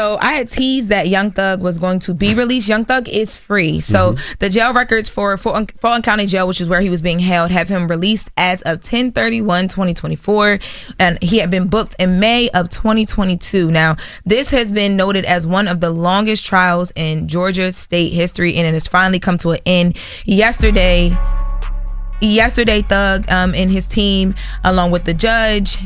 So I had teased that Young Thug was going to be released. Young Thug is free. So the jail records for Fulton County Jail, which is where he was being held, have him released as of 10/31/2024. And he had been booked in May of 2022. Now, this has been noted as one of the longest trials in Georgia state history, and it has finally come to an end yesterday. Thug and his team, along with the judge,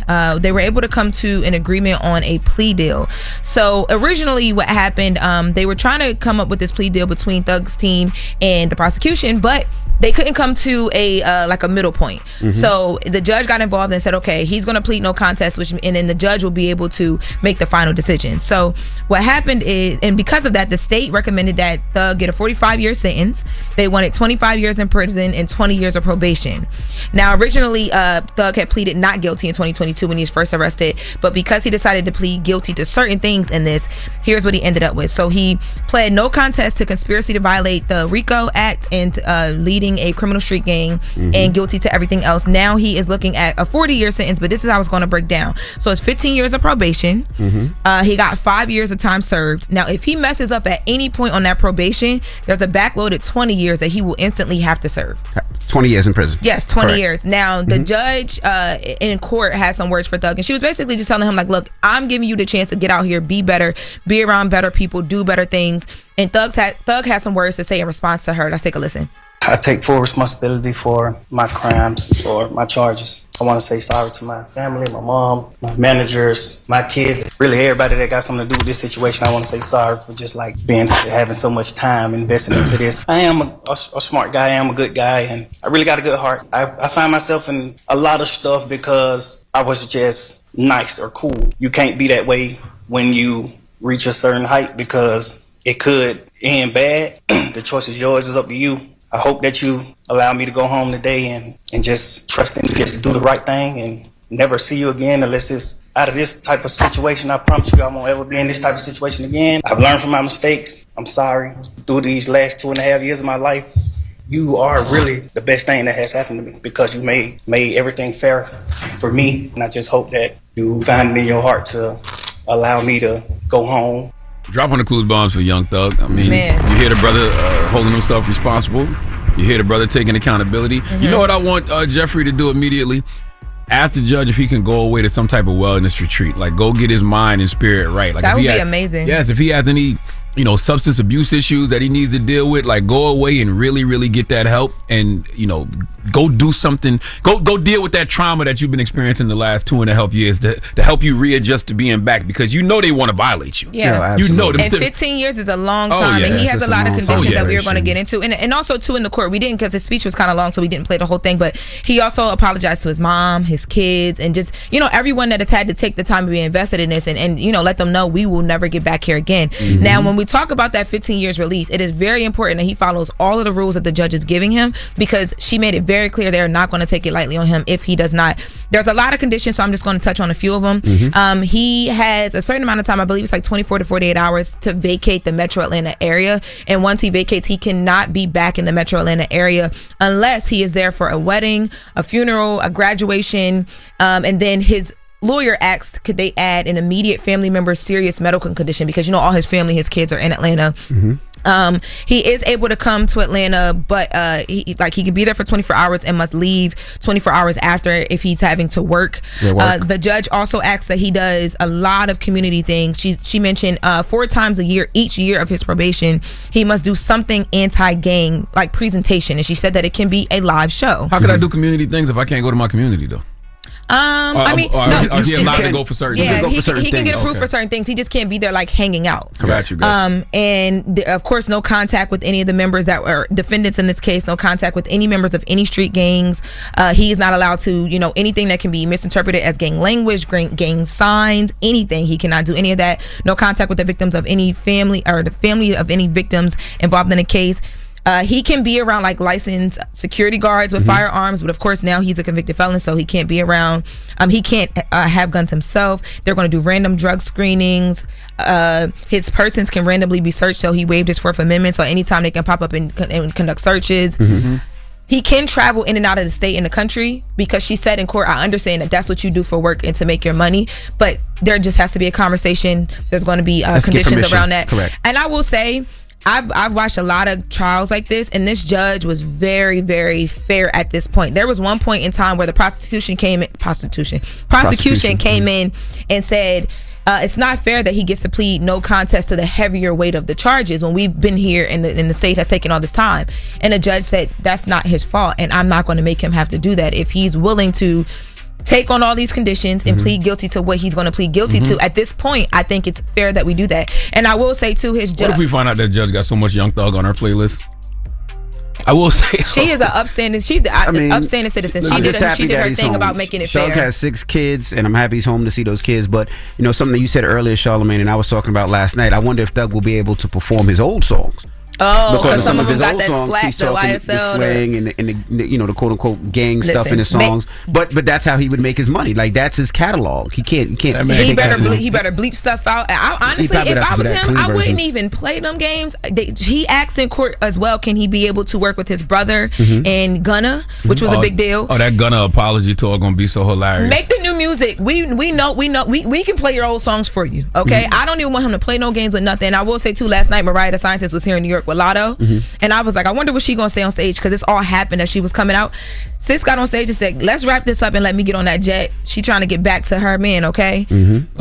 they were able to come to an agreement on a plea deal. So originally what happened, they were trying to come up with this plea deal between Thug's team and the prosecution, but they couldn't come to a middle point. So the judge got involved and said, okay, he's going to plead no contest, and then the judge will be able to make the final decision. So what happened is, and because of that, the state recommended that Thug get a 45-year sentence. They wanted 25 years in prison and 20 years of probation. Now, originally, Thug had pleaded not guilty in 2022 when he was first arrested, but because he decided to plead guilty to certain things in this, here's what he ended up with. So he pled no contest to conspiracy to violate the RICO Act and leading a criminal street gang, and guilty to everything else. Now he is looking at a 40-year sentence, but this is how it's going to break down. So it's 15 years of probation. He got 5 years of time served. Now, if he messes up at any point on that probation, there's a backloaded 20 years that he will instantly have to serve. 20 years in prison. Yes, 20 years. Now, the judge in court had some words for Thug, and she was basically just telling him, like, look, I'm giving you the chance to get out here, be better, be around better people, do better things. And Thug had some words to say in response to her. Let's take a listen. I take full responsibility for my crimes or my charges. I want to say sorry to my family, my mom, my managers, my kids, really everybody that got something to do with this situation. I want to say sorry for just like having so much time invested into this. I am a smart guy. I am a good guy, and I really got a good heart. I find myself in a lot of stuff because I was just nice or cool. You can't be that way when you reach a certain height because it could end bad. The choice is yours. It's up to you. I hope that you allow me to go home today and just trust and just do the right thing and never see you again unless it's out of this type of situation. I promise you I won't ever be in this type of situation again. I've learned from my mistakes. I'm sorry. Through these last 2.5 years of my life, you are really the best thing that has happened to me because you made everything fair for me. And I just hope that you find it in your heart to allow me to go home. Dropping the clues bombs for Young Thug. I mean, you hear the brother holding himself responsible. You hear the brother taking accountability. You know what I want Jeffrey to do immediately? Ask the judge if he can go away to some type of wellness retreat. Like, go get his mind and spirit right. Like, that would be amazing. Yes, if he has any, substance abuse issues that he needs to deal with, like, go away and really, really get that help and, go do something. Go deal with that trauma that you've been experiencing the last 2.5 years to help you readjust to being back because they want to violate you. Yeah. And 15 years is a long time. And he has a lot of conditions that we are going to get into. And also, too, in the court, we didn't, because his speech was kind of long, so we didn't play the whole thing. But he also apologized to his mom, his kids, and just, everyone that has had to take the time to be invested in this and let them know we will never get back here again. Now, when we talk about that 15 years release, it is very important that he follows all of the rules that the judge is giving him because she made it very clear they're not going to take it lightly on him if he does not. There's a lot of conditions, so I'm just going to touch on a few of them. He has a certain amount of time, I believe it's like 24 to 48 hours to vacate the Metro Atlanta area. And once he vacates, he cannot be back in the Metro Atlanta area unless he is there for a wedding, a funeral, a graduation, and then his lawyer asked, could they add an immediate family member's serious medical condition because all his family, his kids are in Atlanta. He is able to come to Atlanta, but he can be there for 24 hours and must leave 24 hours after if he's having to work. The judge also asks that he does a lot of community things. She mentioned 4 times a year, each year of his probation, he must do something anti-gang like presentation, and she said that it can be a live show. How could I do community things if I can't go to my community though? Is he allowed to go for certain things? He can get approved for certain things. He just can't be there like hanging out. Got you. And of course, no contact with any of the members that were defendants in this case. No contact with any members of any street gangs. He is not allowed to, anything that can be misinterpreted as gang language, gang signs, anything. He cannot do any of that. No contact with the victims of any family or the family of any victims involved in the case. He can be around like licensed security guards with firearms, but of course now he's a convicted felon, so he can't be around. He can't have guns himself. They're going to do random drug screenings. His persons can randomly be searched, so he waived his Fourth Amendment. So anytime they can pop up and conduct searches. he can travel in and out of the state and the country, because she said in court, I understand that that's what you do for work and to make your money, but there just has to be a conversation. There's going to be conditions around that. Correct. And I will say, I've watched a lot of trials like this, and this judge was very, very fair at this point. There was one point in time where the prosecution came in and said, it's not fair that he gets to plead no contest to the heavier weight of the charges when we've been here and the state has taken all this time. And the judge said that's not his fault, and I'm not going to make him have to do that. If he's willing to take on all these conditions and plead guilty to what he's going to plead guilty to, at this point, I think it's fair that we do that. And I will say too, his judge. What if we find out that judge got so much Young Thug on her playlist? I will say she is an upstanding. Upstanding citizen. She did her thing home. About making it fair. Shug has 6 kids, and I'm happy he's home to see those kids. But you know, something that you said earlier, Charlamagne, and I was talking about last night. I wonder if Thug will be able to perform his old songs. Oh, because some of them got that slap, he's talking the YSL, the slang and the you know, the quote unquote gang stuff in his songs. But that's how he would make his money. Like, that's his catalog. He can't. He better bleep stuff out. Honestly, if I was him, I wouldn't even play them games. He asked in court as well, can he be able to work with his brother and Gunna, which was a big deal. Oh, that Gunna apology tour gonna be so hilarious. Make the new music. We know we can play your old songs for you. Okay, I don't even want him to play no games with nothing. I will say too, last night Mariah the Scientist was here in New York with Lotto, and I was like, I wonder what she gonna say on stage, because it's all happened as she was coming out. Sis got on stage and said, let's wrap this up and let me get on that jet. She trying to get back to her man, okay?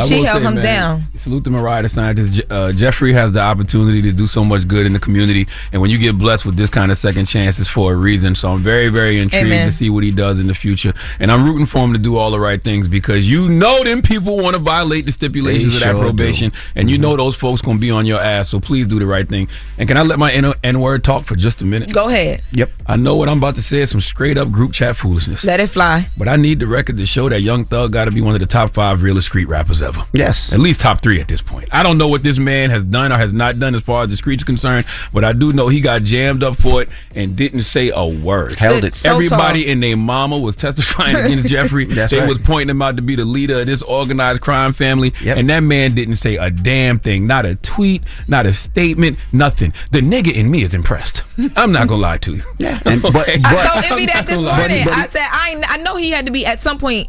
She held him down. Salute to Mariah the Scientist. Jeffrey has the opportunity to do so much good in the community, and when you get blessed with this kind of second chance, it's for a reason. So I'm very, very intrigued to see what he does in the future, and I'm rooting for him to do all the right things, because you know them people want to violate the stipulations of that probation, and you know those folks gonna be on your ass. So please do the right thing. And can I let my N-word talk for just a minute? Go ahead. Yep. I know what I'm about to say is some straight up group chat foolishness. Let it fly. But I need the record to show that Young Thug got to be one of the top 5 realest street rappers ever. Yes. At least top 3 at this point. I don't know what this man has done or has not done as far as the streets concerned, but I do know he got jammed up for it and didn't say a word. Held it. So Everybody and their mama was testifying against Jeffrey. They was pointing him out to be the leader of this organized crime family, and that man didn't say a damn thing. Not a tweet, not a statement, nothing. The nigga in me is impressed. I'm not gonna lie to you. Yeah. I told Envy that this morning. I said I know he had to be at some point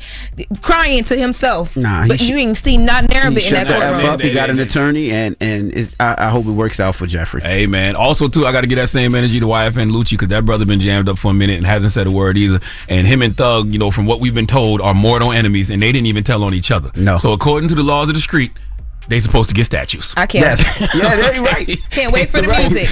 crying to himself. But you ain't seen not near bit in that courtroom. He got an attorney, and I hope it works out for Jeffrey. Hey man. Also too, I got to get that same energy to YFN Lucci, because that brother been jammed up for a minute and hasn't said a word either. And him and Thug, you know, from what we've been told, are mortal enemies, and they didn't even tell on each other. No. So according to the laws of the street, they supposed to get statues. I can't. Yes. Yeah, you're right. Can't wait for the music.